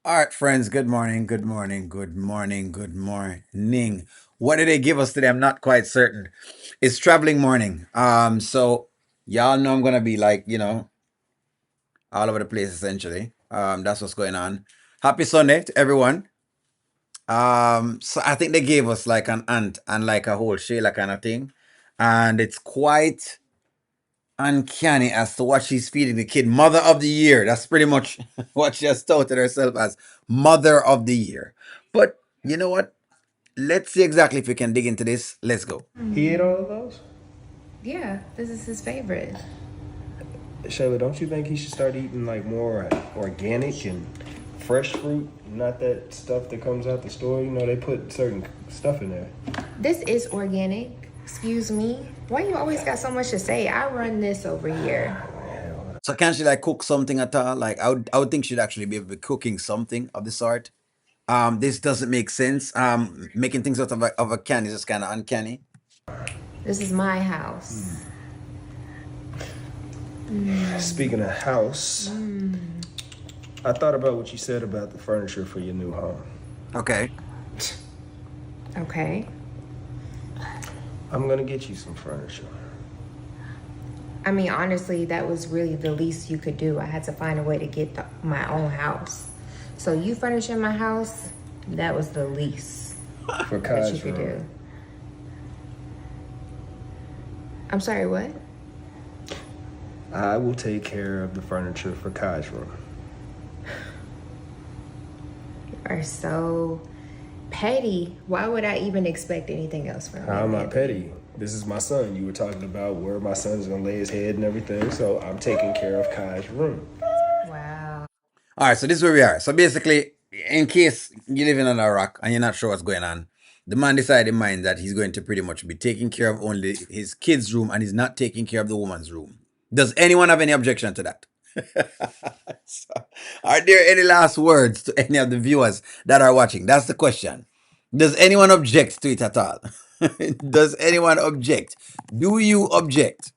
All right, friends. Good morning. Good morning. Good morning. Good morning. What did they give us today? I'm not quite certain. It's traveling morning. So y'all know I'm gonna be like, all over the place essentially. That's what's going on. Happy Sunday to everyone. So I think they gave us like an ant and like a whole Shayla kind of thing. And it's quite uncanny as to what she's feeding the kid. Mother of the year. That's pretty much what she has touted herself as, mother of the year. But you know what? Let's see exactly if we can dig into this. Let's go. He ate all of those? Yeah, this is his favorite. Shayla, don't you think he should start eating like more organic and fresh fruit? Not that stuff that comes out the store. You know, they put certain stuff in there. This is organic. Excuse me. Why you always got so much to say? I run this over here. So can she like cook something at all? Like I would think she'd actually be able to be cooking something of the sort. This doesn't make sense. Making things out of a can is just kind of uncanny. This is my house. Speaking of house, I thought about what you said about the furniture for your new home. Okay. Okay. I'm gonna get you some furniture. I mean, honestly, that was really the least you could do. I had to find a way to get my own house. So you furnishing my house, that was the least For that you Kai's could room. do. I'm sorry, what? I will take care of the furniture for Kai's room. You are so petty. Why would I even expect anything else from you? How am I Anthony? petty? This is my son. You were talking about where my son's gonna lay his head and everything, so I'm taking care of Kai's room. Wow. All right, so this is where we are. So basically, in case you're living on a rock and you're not sure what's going on, the man decided in mind that he's going to pretty much be taking care of only his kid's room and he's not taking care of the woman's room. Does anyone have any objection to that? So, are there any last words to any of the viewers that are watching? That's the question. Does anyone object to it at all? Does anyone object? Do you object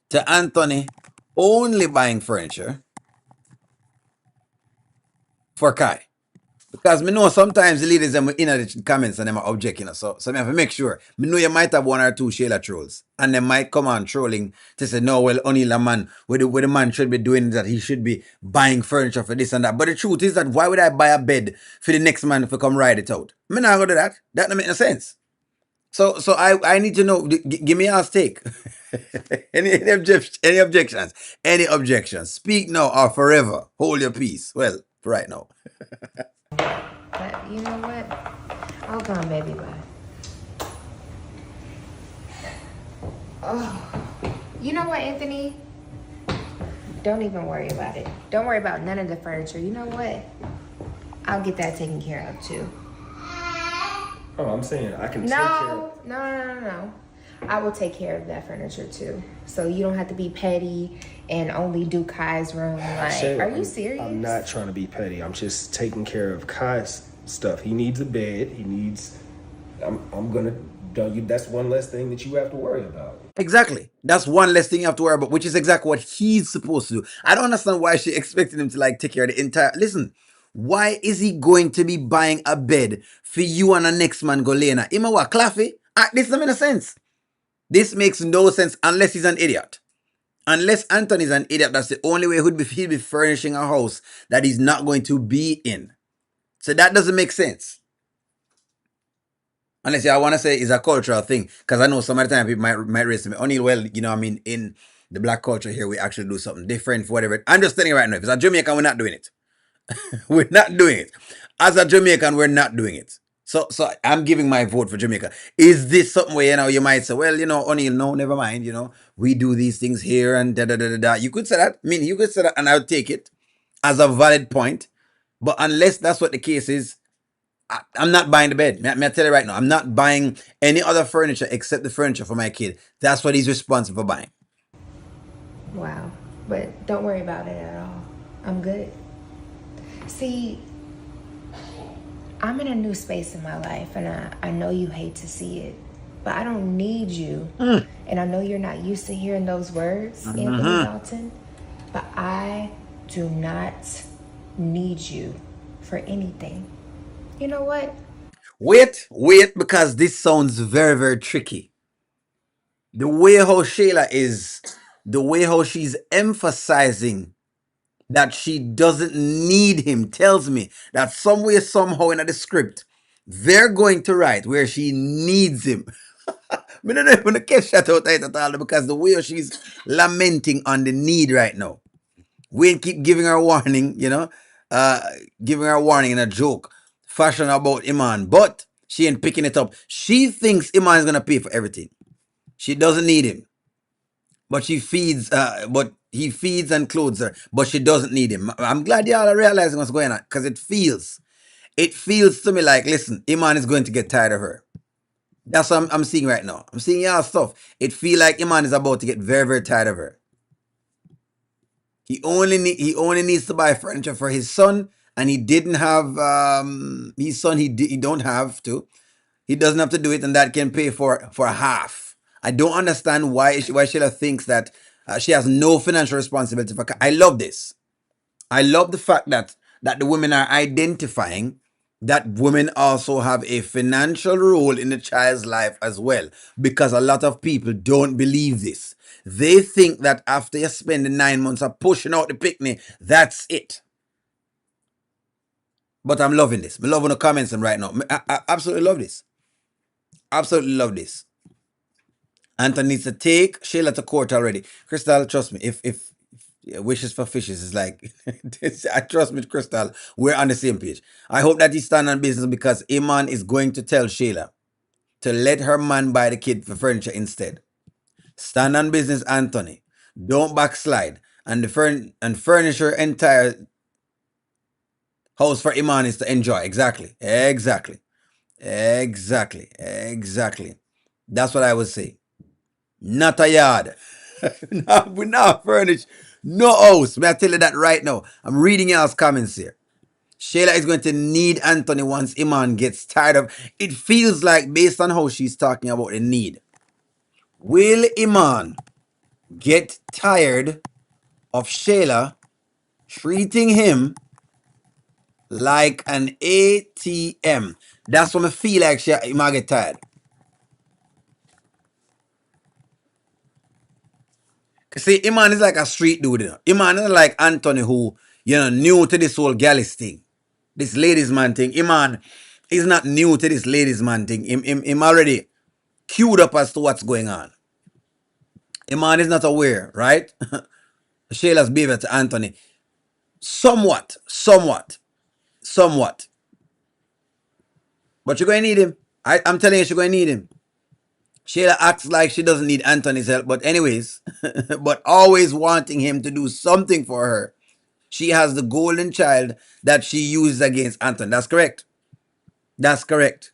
to Anthony only buying furniture for Kai? Because me know sometimes the ladies them in the comments and them are objecting us. So me have to make sure. Me know you might have one or two Shayla trolls. And they might come on trolling to say, no, well, only the man, what the man should be doing is that he should be buying furniture for this and that. But the truth is that why would I buy a bed for the next man if I come ride it out? Me not gonna do that. That don't make no sense. So I need to know, give me a take. Any objections? Any objections? Speak now or forever. Hold your peace. Well, for right now. But you know what? Hold on, baby. Bye. Oh, you know what, Anthony? Don't even worry about it. Don't worry about none of the furniture. You know what? I'll get that taken care of too. Oh, I'm saying I can take care of. No. I will take care of that furniture too. So you don't have to be petty and only do Kai's room. Like, Shayla, are you serious? I'm not trying to be petty. I'm just taking care of Kai's stuff. He needs a bed. He needs. I'm gonna. Don't you? That's one less thing that you have to worry about. Exactly. That's one less thing you have to worry about, which is exactly what he's supposed to do. I don't understand why she expected him to like take care of the entire. Listen, why is he going to be buying a bed for you and the next man go lay in? Ima what, Claffy? This doesn't make no sense. This makes no sense unless he's an idiot. Unless Anthony's an idiot, that's the only way he'd be furnishing a house that he's not going to be in. So that doesn't make sense. Unless I want to say it's a cultural thing, because I know some of the time people might raise to me, only well, I mean, in the black culture here, we actually do something different for whatever. I'm just telling you right now, if it's a Jamaican, we're not doing it. We're not doing it. As a Jamaican, we're not doing it. So I'm giving my vote for Jamaica. Is this something where you might say, well, O'Neill, no, never mind. We do these things here and da da da da da. You could say that. I mean, you could say that, and I'll take it as a valid point. But unless that's what the case is, I'm not buying the bed. I tell you right now, I'm not buying any other furniture except the furniture for my kid. That's what he's responsible for buying. Wow. But don't worry about it at all. I'm good. See, I'm in a new space in my life, and I know you hate to see it, but I don't need you. And I know you're not used to hearing those words, Anthony Dalton, but I do not needs you for anything. You know what? Wait, because this sounds very, very tricky. The way how Shayla is, the way how she's emphasizing that she doesn't need him tells me that somewhere, somehow in the script, they're going to write where she needs him. I don't even catch that out at all because the way she's lamenting on the need right now. We keep giving her a warning, uh, giving her a warning in a joke, fashion about Iman, but she ain't picking it up. She thinks Iman is gonna pay for everything. She doesn't need him, but but he feeds and clothes her, but she doesn't need him. I'm glad y'all are realizing what's going on because it feels to me like, listen, Iman is going to get tired of her. That's what I'm seeing right now. I'm seeing y'all stuff. It feel like Iman is about to get very, very tired of her. He only needs to buy furniture for his son, and he didn't have his son. He don't have to. He doesn't have to do it, and that can pay for half. I don't understand why Sheila thinks that she has no financial responsibility for. I love this. I love the fact that the women are identifying that women also have a financial role in the child's life as well. Because a lot of people don't believe this. They think that after you spend the 9 months of pushing out the picnic, that's it. But I'm loving this. I'm loving the comments right now. I absolutely love this. Absolutely love this. Anton needs to take Shayla to court already. Crystal, trust me, if wishes for fishes is like, I trust me, Crystal, we're on the same page. I hope that he stand on business because Iman is going to tell Shayla to let her man buy the kid for furniture instead. Stand on business, Anthony. Don't backslide. And furnish her entire house for Iman is to enjoy. Exactly. Exactly. Exactly. Exactly. That's what I would say. Not a yard. No, we're not furnished. No house. May I tell you that right now? I'm reading y'all's comments here. Shayla is going to need Anthony once Iman gets tired of. It feels like, based on how she's talking about the need, will Iman get tired of Shayla treating him like an ATM? That's what I feel like Iman get tired. See, Iman is like a street dude. Iman is like Anthony, who, new to this whole gallus thing. This ladies man thing. Iman is not new to this ladies man thing. Him already queued up as to what's going on. Iman is not aware, right? Shayla's behavior to Anthony. Somewhat, somewhat, somewhat. But you're going to need him. I'm telling you, you're going to need him. Shayla acts like she doesn't need Anthony's help, but anyways, but always wanting him to do something for her. She has the golden child that she uses against Anthony. That's correct. That's correct.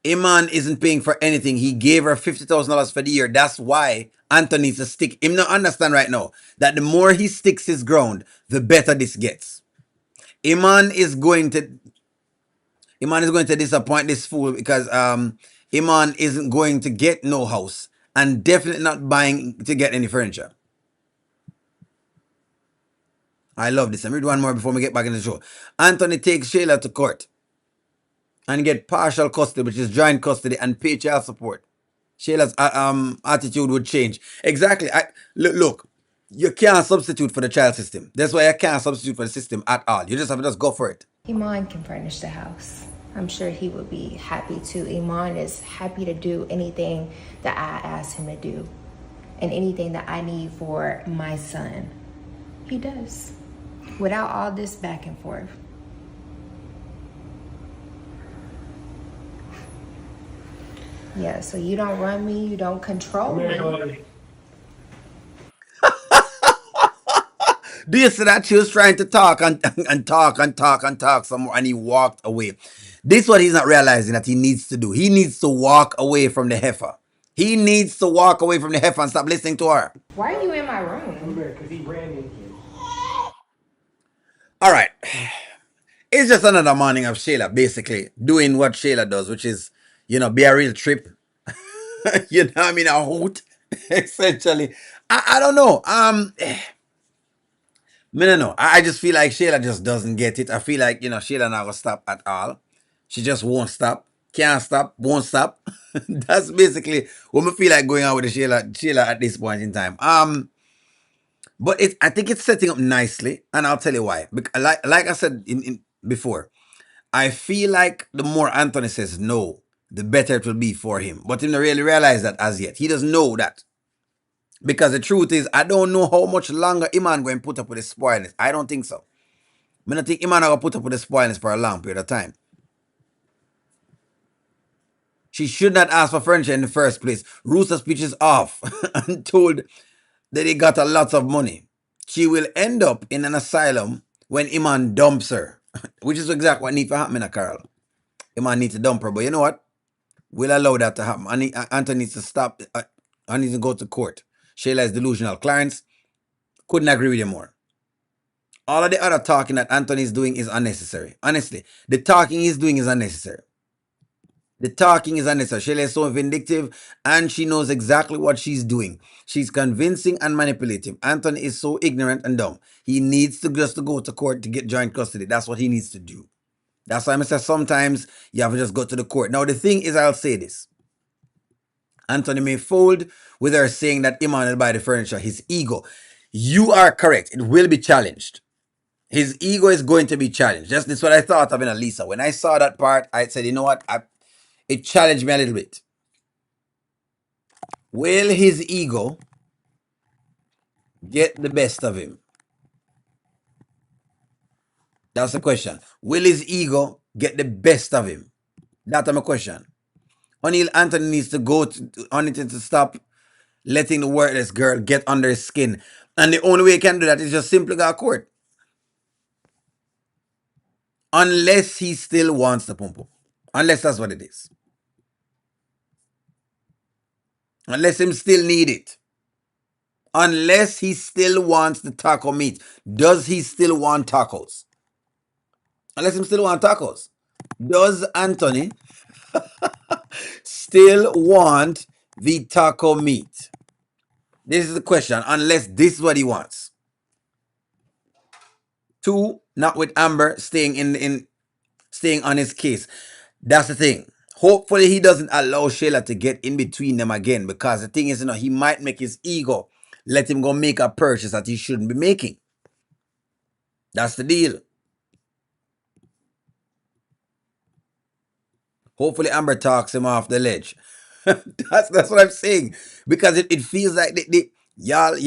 Iman isn't paying for anything. He gave her $50,000 for the year. That's why Anthony needs to stick. Him not understand right now that the more he sticks his ground, the better this gets. Iman is going to Iman is going to disappoint this fool because Iman isn't going to get no house and definitely not buying to get any furniture. I love this. Let me read one more before we get back in the show. Anthony takes Shayla to court and get partial custody, which is joint custody, and pay child support. Shayla's attitude would change. Exactly. Look, you can't substitute for the child system. That's why you can't substitute for the system at all. You just have to just go for it. Iman can furnish the house. I'm sure he would be happy to. Iman is happy to do anything that I ask him to do and anything that I need for my son. He does. Without all this back and forth. Yeah, so you don't run me, you don't control me. Do you see that she was trying to talk and talk and talk and talk some more and he walked away? This is what he's not realizing that he needs to do. He needs to walk away from the heifer. He needs to walk away from the heifer and stop listening to her. Why are you in my room? Because he ran into you. All right. It's just another morning of Shayla basically doing what Shayla does, which is, be a real trip. You know what I mean? A hoot, essentially. I don't know. No. I just feel like Shayla just doesn't get it. I feel like, Shayla not gonna stop at all. She just won't stop. Can't stop, won't stop. That's basically what I feel like going on with the Shayla at this point in time. But I think it's setting up nicely, and I'll tell you why. Like I said in before, I feel like the more Anthony says no, the better it will be for him. But he don't really realize that as yet. He doesn't know that. Because the truth is, I don't know how much longer Iman going to put up with the spoilness. I don't think so. I don't think Iman going to put up with the spoilness for a long period of time. She should not ask for furniture in the first place. Rooster speech is off and told that he got a lot of money. She will end up in an asylum when Iman dumps her, which is exactly what needs to happen, Carol. Iman needs to dump her, but you know what? We'll allow that to happen. Anthony needs to stop. I need to go to court. Shayla is delusional. Clarence couldn't agree with you more. All of the other talking that Anthony is doing is unnecessary. Honestly, the talking he's doing is unnecessary. The talking is unnecessary. Shayla is so vindictive and she knows exactly what she's doing. She's convincing and manipulative. Anthony is so ignorant and dumb. He needs to just to go to court to get joint custody. That's what he needs to do. That's why I say sometimes you have to just go to the court. Now, the thing is, I'll say this. Anthony may fold with her saying that Iman will buy the furniture. His ego. You are correct. It will be challenged. His ego is going to be challenged. That's what I thought of in Alisa. When I saw that part, I said, you know what? It challenged me a little bit. Will his ego get the best of him? That's the question. Will his ego get the best of him? That's my question. O'Neal Anthony needs to go on it to stop letting the worthless girl get under his skin. And the only way he can do that is just simply go to court. Unless he still wants the pum pum. Unless that's what it is. Unless him still need it. Unless he still wants the taco meat. Does he still want tacos? Unless him still want tacos. Does Anthony still want the taco meat? This is the question. Unless this is what he wants. Two, not with Amber staying staying on his case. That's the thing. Hopefully he doesn't allow Shayla to get in between them again, because the thing is, he might make his ego let him go make a purchase that he shouldn't be making. That's the deal. Hopefully Amber talks him off the ledge. That's what I'm saying, because it feels like y'all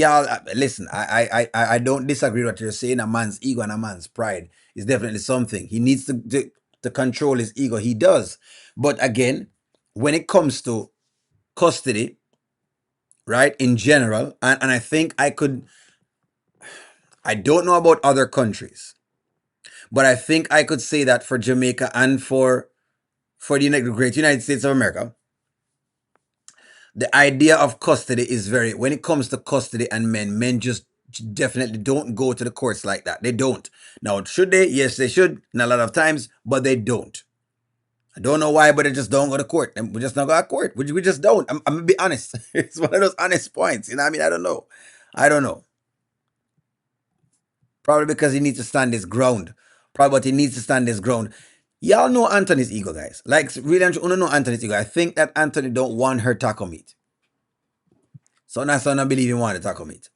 listen. I don't disagree with what you're saying. A man's ego and a man's pride is definitely something he needs to control his ego. He does, but again, when it comes to custody, right, in general, and I think I don't know about other countries, but I think I could say that for Jamaica and for the great United States of America, the idea of custody is very, when it comes to custody and men just definitely don't go to the courts like that. They don't. Now, should they? Yes, they should, and a lot of times, but they don't. I don't know why, but they just don't go to court. And we just don't go to court. We just don't. I'm gonna be honest. It's one of those honest points. You know what I mean? I don't know. I don't know. Probably because he needs to stand his ground. Probably but he needs to stand his ground. Y'all know Anthony's ego, guys. Like, really, I don't know Anthony's ego. I think that Anthony don't want her taco meat. So that's why I don't believe he wanted taco meat.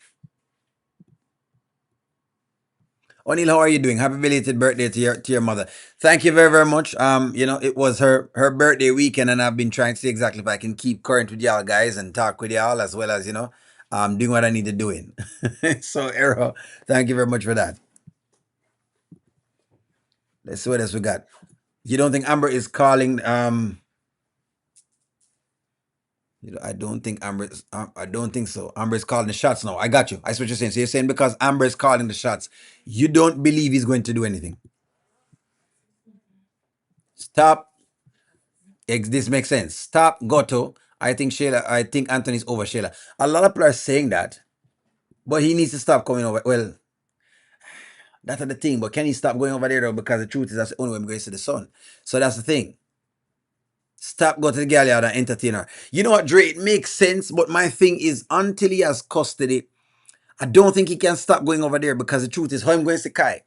O'Neal, how are you doing? Happy belated birthday to your mother. Thank you very, very much. It was her birthday weekend, and I've been trying to see exactly if I can keep current with y'all guys and talk with y'all, as well as, doing what I need to do in. So, Arrow, thank you very much for that. Let's see what else we got. You don't think Amber is calling I don't think I don't think so. Amber is calling the shots now. I got you. I see what you're saying. So you're saying because Amber is calling the shots, you don't believe he's going to do anything. Stop. This makes sense. Stop Goto. I think Anthony's over Shayla. A lot of people are saying that, but he needs to stop coming over. Well, that's the thing. But can he stop going over there though? Because the truth is that's the only way I'm going to see the sun. So that's the thing. Stop go to the gal yard and entertain her. You know what, Dre? It makes sense, but my thing is until he has custody, I don't think he can stop going over there because the truth is, how I'm going to see Kai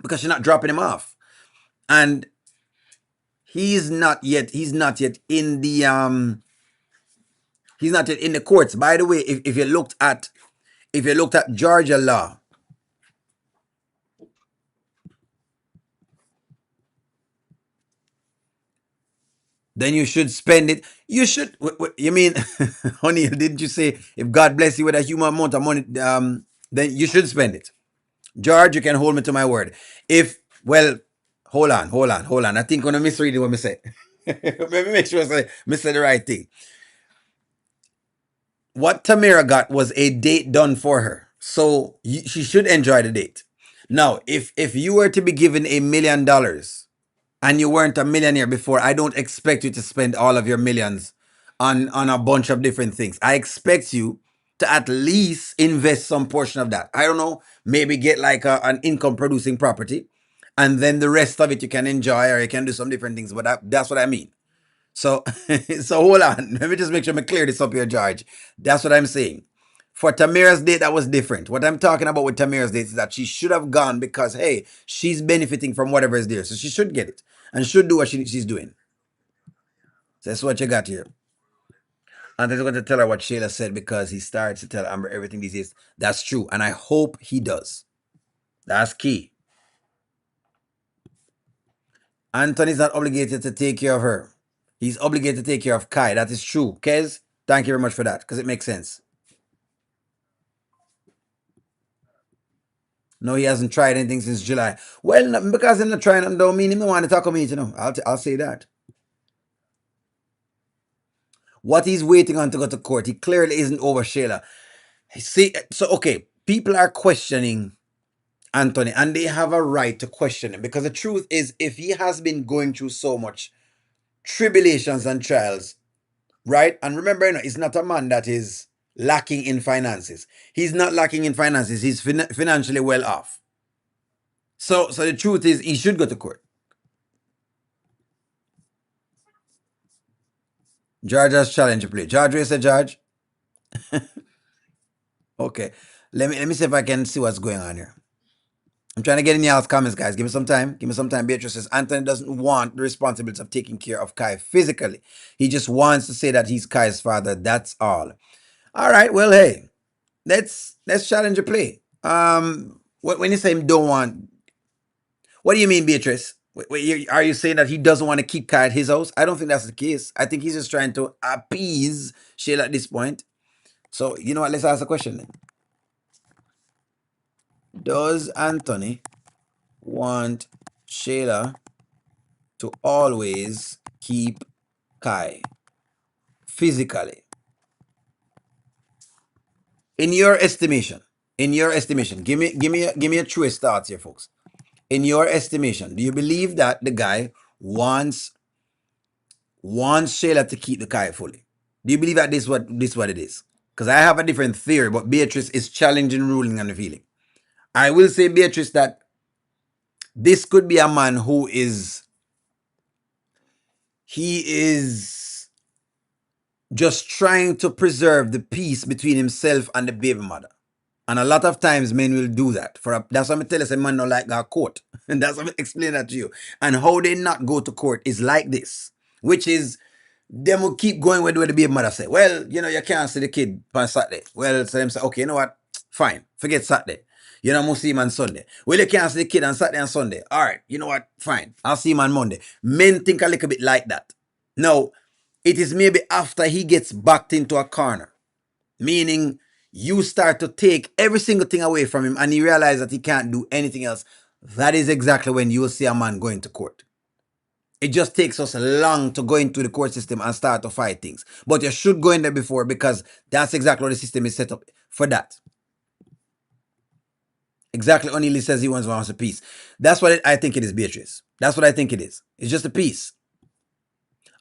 because you're not dropping him off, and he's not yet in the he's not yet in the courts. By the way, if you looked at Georgia law, then you should spend it. You should. You mean, honey? Didn't you say if God bless you with a human amount of money, then you should spend it? George, you can hold me to my word. If well, hold on. I think I'm gonna misread what I say. Let me make sure I say the right thing. What Tamira got was a date done for her, so she should enjoy the date. Now, if you were to be given $1 million and you weren't a millionaire before, I don't expect you to spend all of your millions on a bunch of different things. I expect you to at least invest some portion of that. I don't know, maybe get like an income producing property, and then the rest of it you can enjoy or you can do some different things. But that's what I mean. So, so hold on. Let me just make sure I clear this up here, George. That's what I'm saying. For Tamira's date, that was different. What I'm talking about with Tamira's date is that she should have gone because, hey, she's benefiting from whatever is there. So she should get it and should do what she's doing. So that's what you got here. And I'm going to tell her what Shayla said because he starts to tell Amber everything these days. That's true. And I hope he does. That's key. Anthony's not obligated to take care of her. He's obligated to take care of Kai. That is true. Kez, thank you very much for that because it makes sense. No, he hasn't tried anything since July. Well, because I'm not trying, don't mean him don't want to talk to me, you know. I'll say that. What he's waiting on to go to court, he clearly isn't over Shayla. See, so okay, people are questioning Anthony, and they have a right to question him because the truth is, if he has been going through so much tribulations and trials, right? And remember, you know, he's not a man that is lacking in finances. He's not lacking in finances. He's financially well off. So the truth is, he should go to court. George has challenge to play. George, where's the George? Okay. Let me see if I can see what's going on here. I'm trying to get in y'all's comments, guys. Give me some time. Give me some time. Beatrice says Anthony doesn't want the responsibility of taking care of Kai physically. He just wants to say that he's Kai's father. That's all. All right. Well, hey, let's challenge a play. When you say him don't want, what do you mean, Beatrice? Are you saying that he doesn't want to keep Kai at his house? I don't think that's the case. I think he's just trying to appease Shayla at this point. So you know what? Let's ask a question then. Does Anthony want Shayla to always keep Kai physically? In your estimation, give me a true thoughts here, folks. In your estimation, do you believe that the guy wants Shayla to keep the Kai fully? Do you believe that this what it is? Because I have a different theory, but Beatrice is challenging, ruling, and feeling. I will say, Beatrice, that this could be a man who is just trying to preserve the peace between himself and the baby mother. And a lot of times men will do that. That's what I tell you, a man don't like our court. And that's what I explain that to you. And how they not go to court is like this, which is them will keep going with what the baby mother say. Well, you know, you can't see the kid on Saturday. Well, so them say, okay, you know what? Fine. Forget Saturday. You know, I'm gonna see him on Sunday. Well, you can't see the kid on Saturday and Sunday. All right, you know what? Fine. I'll see him on Monday. Men think a little bit like that. Now, it is maybe after he gets backed into a corner, meaning you start to take every single thing away from him and he realizes that he can't do anything else. That is exactly when you will see a man going to court. It just takes us long to go into the court system and start to fight things. But you should go in there before because that's exactly what the system is set up for that. Exactly. O'Neil says he wants a peace. That's what I think it is, Beatrice. That's what I think it is. It's just a peace.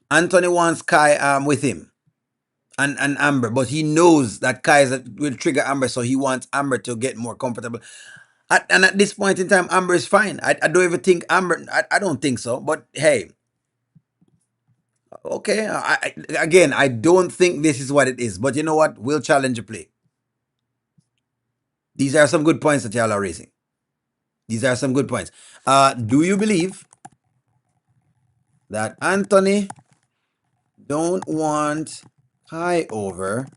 Anthony wants Kai with him and Amber, but he knows that Kai will trigger Amber, so he wants Amber to get more comfortable. And at this point in time, Amber is fine. I don't even think Amber, I don't think so. But hey, okay. Again, I don't think this is what it is. But you know what? We'll challenge the play. These are some good points that y'all are raising. These are some good points. Do you believe that Anthony don't want Kai over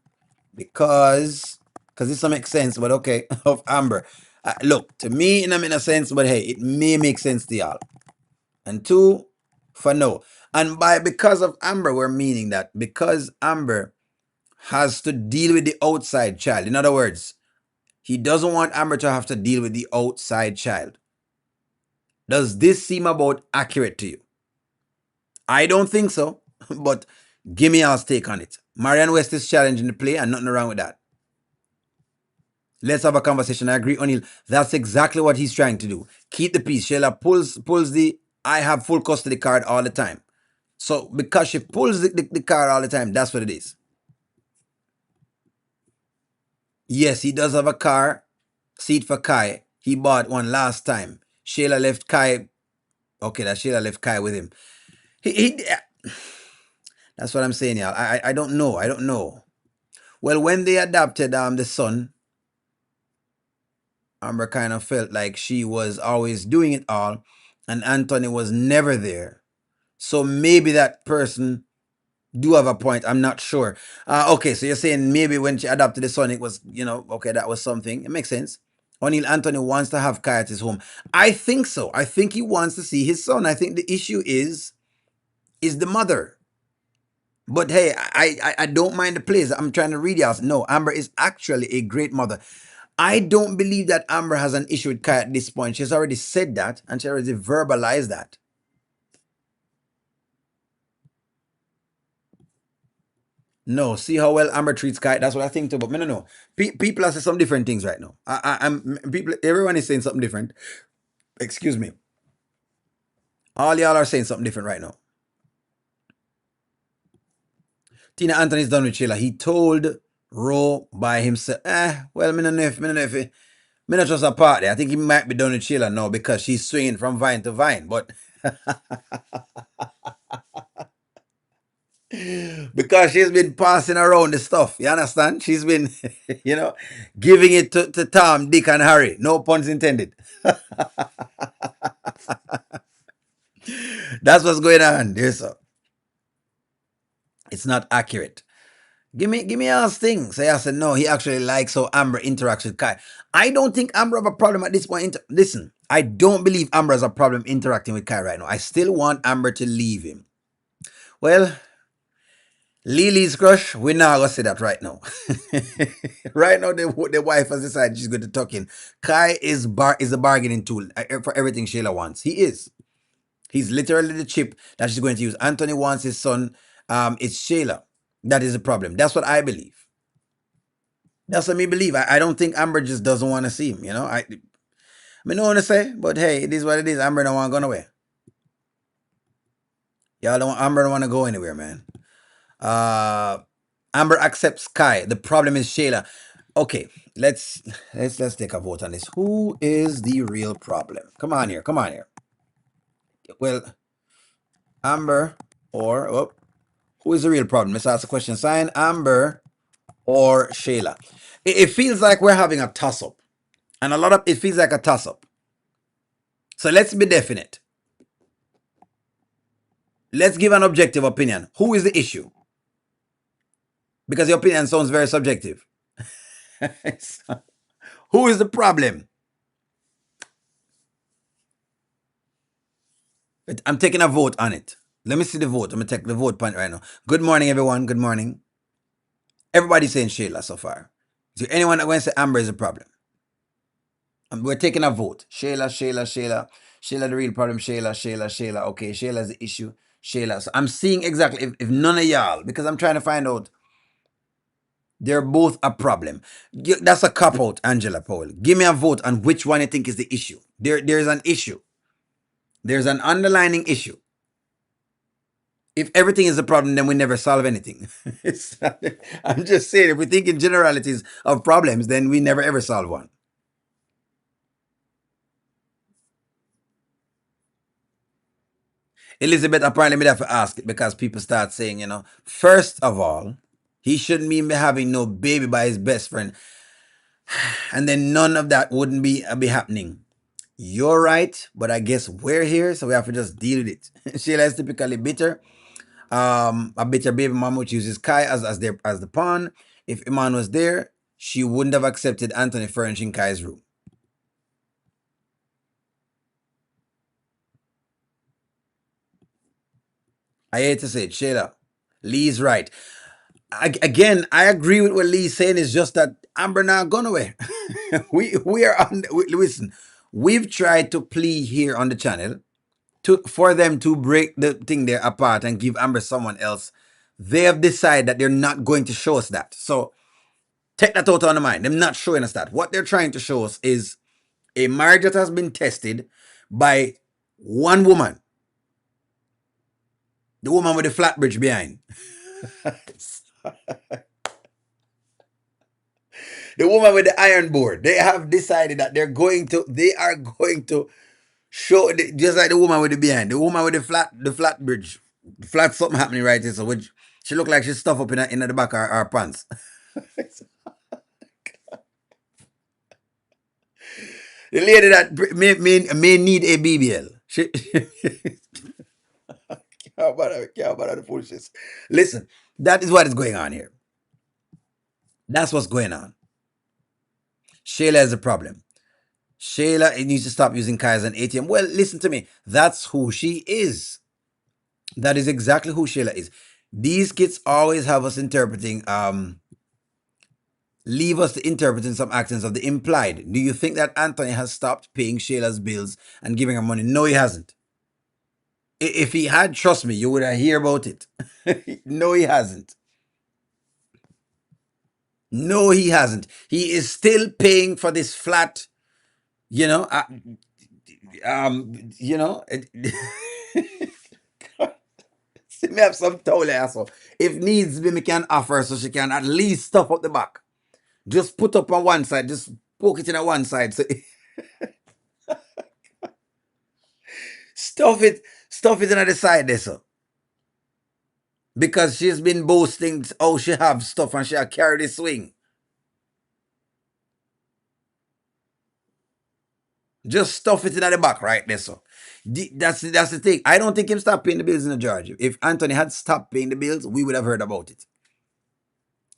because this don't make sense, but okay, of Amber? Look, to me, it don't make no sense, but hey, it may make sense to y'all. And two, for no. And by because of Amber, we're meaning that because Amber has to deal with the outside child. In other words, he doesn't want Amber to have to deal with the outside child. Does this seem about accurate to you? I don't think so, but give me y'all's take on it. Marianne West is challenging the play and nothing wrong with that. Let's have a conversation. I agree, O'Neill. That's exactly what he's trying to do. Keep the peace. Shayla pulls the I have full custody card all the time. So because she pulls the card all the time, that's what it is. Yes, he does have a car seat for Kai. He bought one last time. Shayla left Kai. Okay, that Shayla left Kai with him. He that's what I'm saying, y'all. I don't know. I don't know. Well, when they adopted the son, Amber kind of felt like she was always doing it all, and Anthony was never there. So maybe that person do have a point. I'm not sure. Okay, so you're saying maybe when she adopted the son, it was, okay, that was something. It makes sense. O'Neill Anthony wants to have Kai at his home. I think so. I think he wants to see his son. I think the issue is the mother. But hey, I don't mind the plays. I'm trying to read y'all. No, Amber is actually a great mother. I don't believe that Amber has an issue with Kai at this point. She's already said that and she already verbalized that. No, see how well Amber treats Kai. That's what I think too. But no. People are saying some different things right now. I'm people. Everyone is saying something different. Excuse me. All y'all are saying something different right now. Tina Anthony's done with Sheila. He told Ro by himself. Well, me no know if me not just a part there. I think he might be done with Sheila now because she's swinging from vine to vine. But because she's been passing around the stuff, you understand? She's been, giving it to Tom, Dick, and Harry. No puns intended. That's what's going on. There's it's not accurate. Give me else things. Say I said no, he actually likes how Amber interacts with Kai. I don't think Amber have a problem at this point. Listen, I don't believe Amber has a problem interacting with Kai right now. I still want Amber to leave him. Well, Lily's crush, we're not gonna say that right now. Right now, the wife has decided she's going to tuck in. Kai is a bargaining tool for everything Shayla wants. He is. He's literally the chip that she's going to use. Anthony wants his son. It's Shayla. That is the problem. That's what I believe. That's what me believe. I don't think Amber just doesn't want to see him. I don't want to say, but hey, it is what it is. Amber don't want to go nowhere. Amber don't want to go anywhere, man. Amber accepts Kai. The problem is Shayla. Okay, let's take a vote on this. Who is the real problem? Come on here. Well, Amber or who is the real problem? Let's ask the question. Sign Amber or Shayla. It feels like we're having a toss up, and it feels like a toss up. So let's be definite. Let's give an objective opinion. Who is the issue? Because your opinion sounds very subjective. Who is the problem? I'm taking a vote on it. Let me see the vote. I'm going to take the vote point right now. Good morning, everyone. Good morning. Everybody's saying Shayla so far. Is there anyone that going to say Amber is a problem? We're taking a vote. Shayla. Shayla, the real problem. Shayla. Okay, Shayla's the issue. Shayla. So I'm seeing exactly if none of y'all, because I'm trying to find out. They're both a problem. That's a cop out, Angela Powell. Give me a vote on which one you think is the issue. There's an issue. There's an underlining issue. If everything is a problem, then we never solve anything. I'm just saying, if we think in generalities of problems, then we never ever solve one. Elizabeth, apparently, me have to ask it because people start saying, first of all, he shouldn't be having no baby by his best friend. And then none of that wouldn't be happening. You're right, but I guess we're here, so we have to just deal with it. Sheila is typically bitter. A bitter baby mama which uses Kai as the pawn. If Iman was there, she wouldn't have accepted Anthony furnishing Kai's room. I hate to say it, Shayla. Lee's right. Again, I agree with what Lee's saying. It's just that Amber not gone away. we are on. Listen, we've tried to plea here on the channel for them to break the thing there apart and give Amber someone else. They have decided that they're not going to show us that. So take that out on the mind. They're not showing us that. What they're trying to show us is a marriage that has been tested by one woman, the woman with the flat bridge behind. The woman with the iron board. They have decided that they are going to show, just like the woman with the behind, the woman with the flat bridge, flat something happening right here. So which she look like she's stuffed up in the back of her pants. The lady that may need a BBL. She can't bother the foolishness. Listen, that is what is going on here. That's what's going on. Shayla is a problem. Shayla needs to stop using Kai as an ATM. Well, listen to me. That's who she is. That is exactly who Shayla is. These kids always have us interpreting, leave us to interpreting some actions of the implied. Do you think that Anthony has stopped paying Shayla's bills and giving her money? No, he hasn't. If he had, trust me, you would have hear about it. No, he hasn't. No, he hasn't. He is still paying for this flat, you know, you know. See me have some towel asshole. If needs be, me can offer so she can at least stuff up the back. Just put up on one side, just poke it in on one side. So stuff it, stuff it in the side there, so. Because she's been boasting, oh, she have stuff and she carry the swing. Just stuff it in the back right there, so. That's the thing. I don't think him stop paying the bills in the Georgia. If Anthony had stopped paying the bills, we would have heard about it.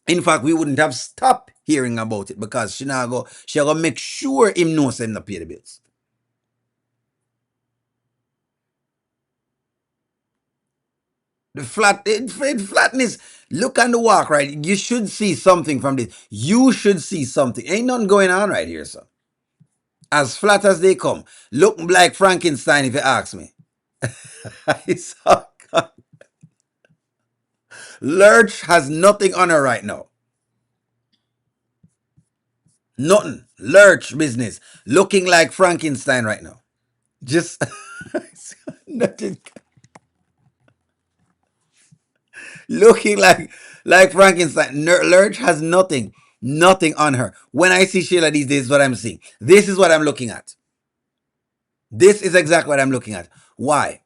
In fact, we wouldn't have stopped hearing about it because she gonna make sure him knows him not pay the bills. The flatness. Look on the walk, right? You should see something from this. You should see something. Ain't nothing going on right here, sir. As flat as they come. Look like Frankenstein, if you ask me. Lurch has nothing on her right now. Nothing. Lurch business. Looking like Frankenstein right now. Just nothing. Looking like Frankenstein. Lurch has nothing on her. When I see Shayla these days, what I'm seeing. This is what I'm looking at. This is exactly what I'm looking at. Why?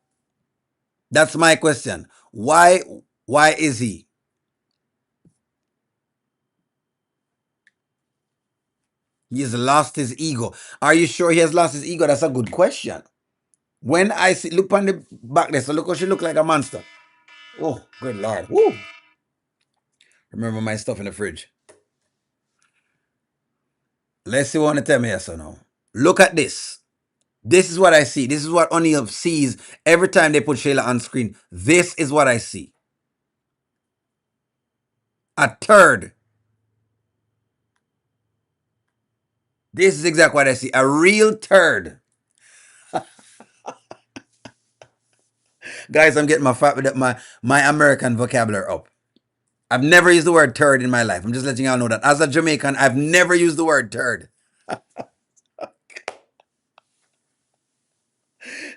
That's my question. Why is he? He's lost his ego. Are you sure he has lost his ego? That's a good question. When I see, look on the back there, so look how she look like a monster. Oh, good Lord. Woo. Remember my stuff in the fridge. Let's see what you want to tell me yes or no. Look at this. This is what I see. This is what O'Neal sees every time they put Shayla on screen. This is what I see. A turd. This is exactly what I see. A real turd. Guys, I'm getting my American vocabulary up. I've never used the word turd in my life. I'm just letting y'all know that. As a Jamaican, I've never used the word turd.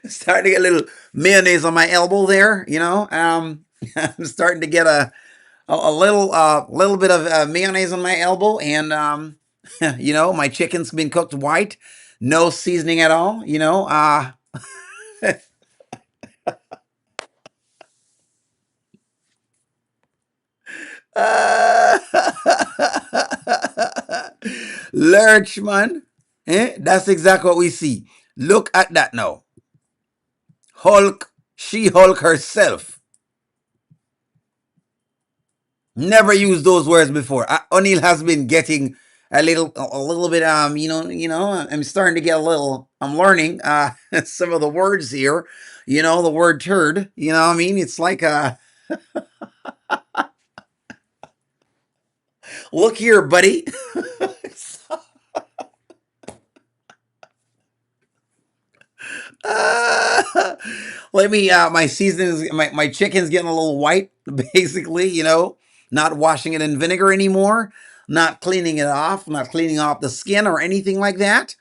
Starting to get a little mayonnaise on my elbow there, you know. I'm starting to get a little bit of mayonnaise on my elbow, and you know, my chicken's been cooked white, no seasoning at all. You know, Lurch, man. Eh? That's exactly what we see. Look at that now. Hulk, She-Hulk herself. Never used those words before. O'Neill has been getting a little bit I'm starting to get a little I'm learning some of the words here. The word turd, what I mean? It's like look here, buddy. Let me my seasonings my chicken's getting a little white, basically, not washing it in vinegar anymore, not cleaning it off, not cleaning off the skin or anything like that.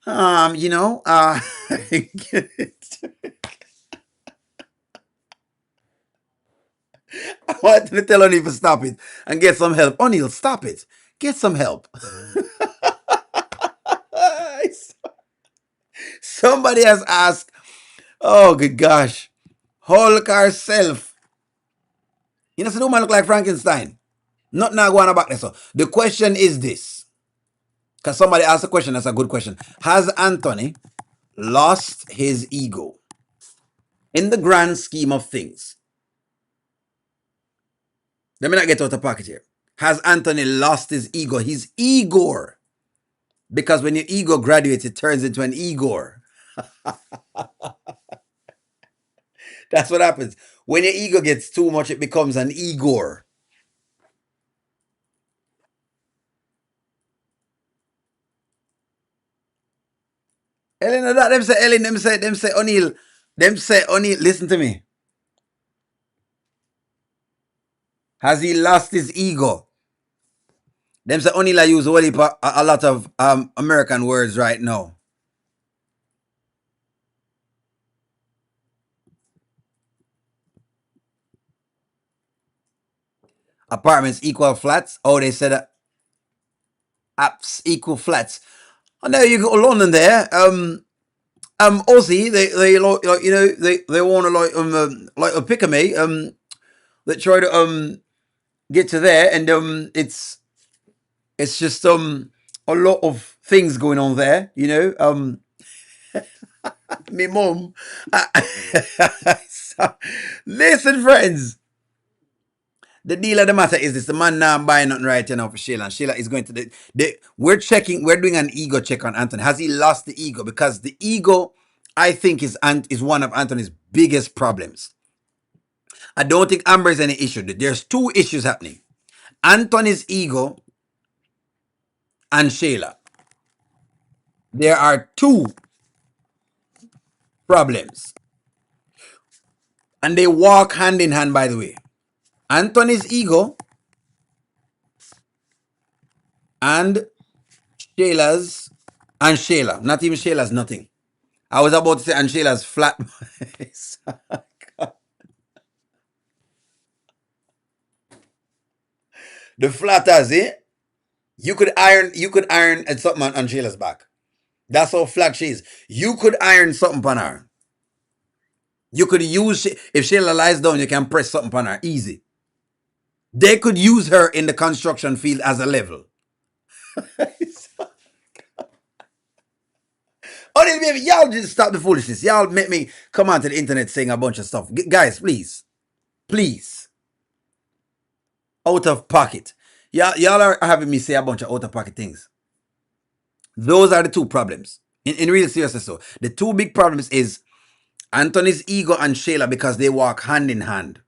You know, I want to tell O'Neill to stop it and get some help. O'Neill, stop it. Get some help. Somebody has asked, oh, good gosh, Hulk herself. So the woman look like Frankenstein. Not now going back there. So the question is this. Because somebody asked a question, that's a good question. Has Anthony lost his ego in the grand scheme of things? Let me not get out of pocket here. Has Anthony lost his ego? His Igor. Because when your ego graduates, it turns into an Igor. That's what happens. When your ego gets too much, it becomes an Igor. Ellen, them say Ellen, them say O'Neill, listen to me. Has he lost his ego? Them say O'Neill use a lot of American words right now. Apartments equal flats. Oh, they said apps equal flats. And there you go, London there. Aussie, they like they want to like a pick of me. They try to get to there, and it's just a lot of things going on there. Me mum. Listen, friends. The deal of the matter is this: the man now buying nothing right now for Shayla. And Shayla is going to we're doing an ego check on Anthony. Has he lost the ego? Because the ego, I think, is one of Anthony's biggest problems. I don't think Amber is any issue. There's two issues happening: Anthony's ego and Shayla. There are two problems, and they walk hand in hand. By the way, Anthony's ego and Shayla. Not even Shayla's nothing. I was about to say and Shayla's flat. The flatters, eh? You could iron something on Shayla's back. That's how flat she is. You could iron something on her. You could use if Shayla lies down, you can press something on her. Easy. They could use her in the construction field as a level. Oh, baby, y'all just stop the foolishness. Y'all make me come onto the internet saying a bunch of stuff. Guys, please. Please. Out of pocket. Y'all are having me say a bunch of out of pocket things. Those are the two problems. In real seriousness, so the two big problems is Anthony's ego and Shayla because they walk hand in hand.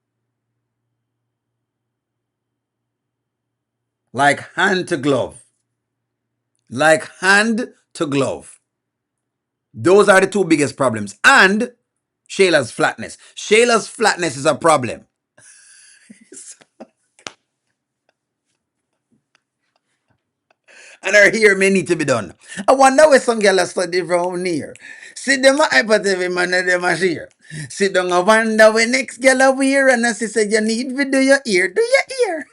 Like hand to glove. Like hand to glove. Those are the two biggest problems. And Shayla's flatness. Shayla's flatness is a problem. And her hair may need to be done. I wonder where some girl study from here. See them I put every man of them a share. Sit down I wonder when next girl a wear and she said you need to do your ear. Do your ear.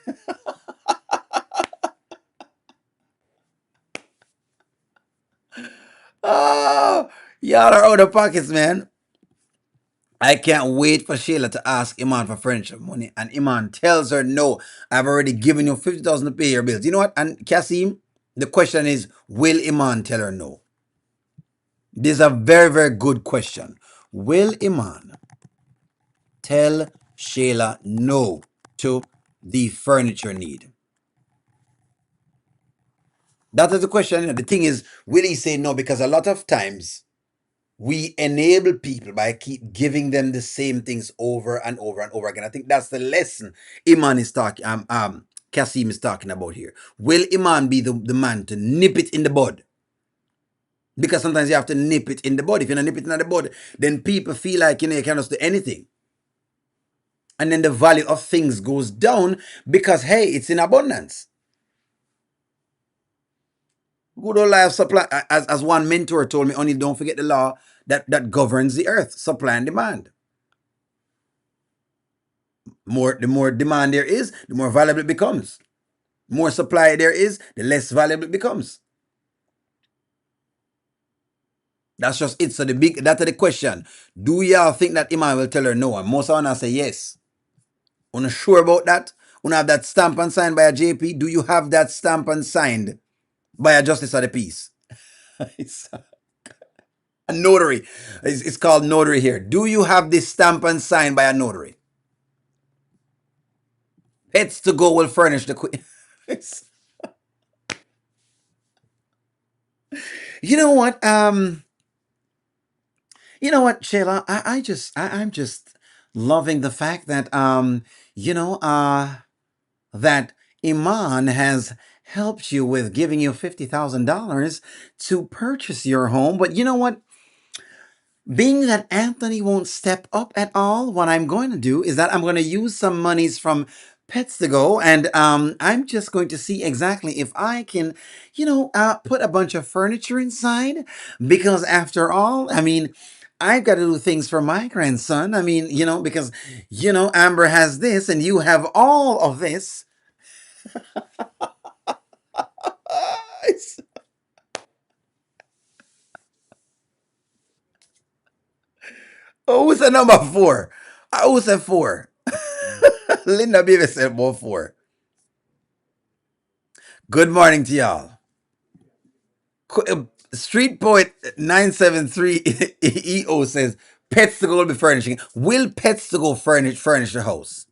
Oh, y'all are out of pockets, man. I can't wait for Shayla to ask Iman for furniture money. And Iman tells her, no, I've already given you 50,000 to pay your bills. You know what? And Kasim, The question is, will Iman tell her no? This is a very, very good question. Will Iman tell Shayla no to the furniture need? That is the question. The thing is, will he say no? Because a lot of times we enable people by keep giving them the same things over and over and over again. I think that's the lesson Iman is talking. Kasim is talking about here. Will Iman be the man to nip it in the bud? Because sometimes you have to nip it in the bud. If you don't nip it in the bud, then people feel like you can't just do anything, and then the value of things goes down because hey, it's in abundance. Good old life supply, as one mentor told me, only don't forget the law that governs the earth: supply and demand. The more demand there is, the more valuable it becomes. More supply there is, the less valuable it becomes. That's just it. So that's the question. Do y'all think that Iman will tell her no? And most of them say yes. Una sure about that? Una have that stamp and signed by a JP? Do you have that stamp and signed by a justice of the peace? It's a notary. It's called notary here. Do you have this stamp and signed by a notary? Pets to go will furnish the queen. You know what? You know what, Shayla? I'm just loving the fact that you know, that Iman has helped you with giving you $50,000 to purchase your home. But you know what? Being that Anthony won't step up at all, what I'm going to do is that I'm going to use some monies from Pets to Go, and I'm just going to see exactly if I can, put a bunch of furniture inside. Because after all, I mean, I've got to do things for my grandson. I mean, because Amber has this, and you have all of this. Oh, who's the number four? Who's the four? Linda Beaver said more four. Good morning to y'all. Street Poet 973 EO says, Pets to Go will be furnishing. Will Pets to Go furnish the house?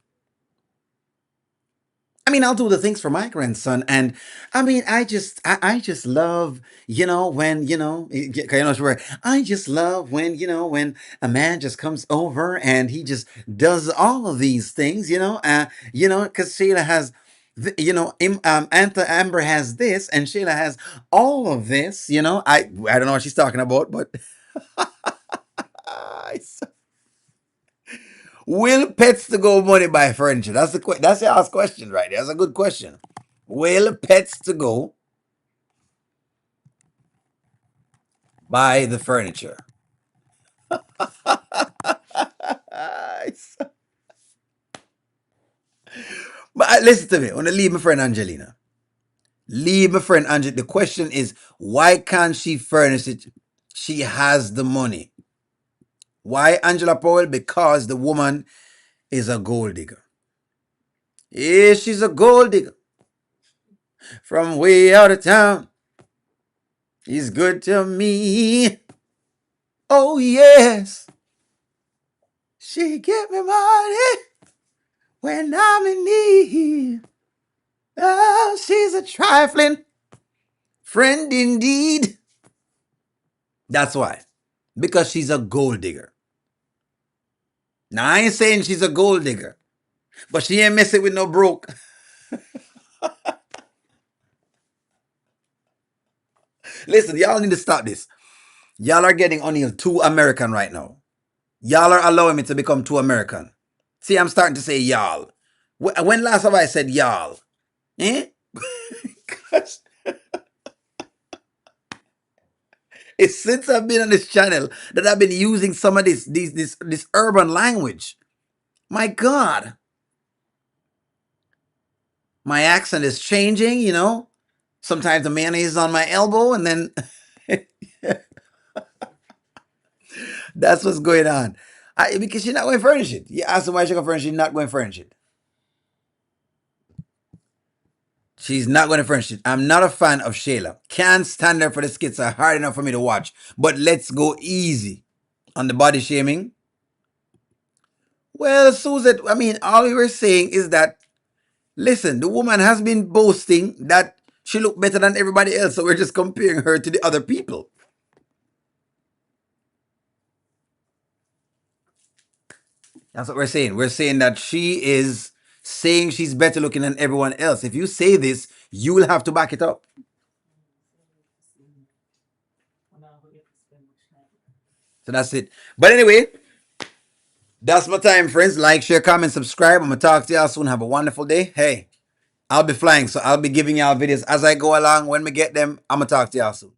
I mean, I'll do the things for my grandson, and I mean, I just love, when sure, I just love when when a man just comes over and he just does all of these things, because Sheila has, Amber has this, and Sheila has all of this, I don't know what she's talking about, but will Pets to Go money buy furniture? That's the ask question, right? That's a good question. Will Pets to Go buy the furniture? But listen to me. I want to leave my friend Angelina. Leave my friend Angelina. The question is, why can't she furnish it? She has the money. Why, Angela Powell? Because the woman is a gold digger. Yeah, she's a gold digger. From way out of town. He's good to me. Oh, yes. She give me money when I'm in need. Oh, she's a trifling friend indeed. That's why. Because she's a gold digger. Now, I ain't saying she's a gold digger, but she ain't messing with no broke. Listen, y'all need to stop this. Y'all are getting O'Neill too American right now. Y'all are allowing me to become too American. See, I'm starting to say y'all. When last have I said y'all? Eh? It's since I've been on this channel that I've been using some of this urban language. My God. My accent is changing, Sometimes the mayonnaise is on my elbow, and then that's what's going on. Because she's not going to furnish it. You ask her why she's going to furnish it, she's not going to furnish it. She's not going to French. I'm not a fan of Shayla. Can't stand her for the skits are hard enough for me to watch. But let's go easy on the body shaming. Well, Susan, I mean, all we were saying is that, listen, the woman has been boasting that she looked better than everybody else. So we're just comparing her to the other people. That's what we're saying. We're saying that she is saying she's better looking than everyone else. If you say this, you will have to back it up. So that's it. But anyway, that's my time, friends. Like, share, comment, subscribe. I'm going to talk to y'all soon. Have a wonderful day. Hey, I'll be flying, so I'll be giving y'all videos as I go along. When we get them, I'm going to talk to y'all soon.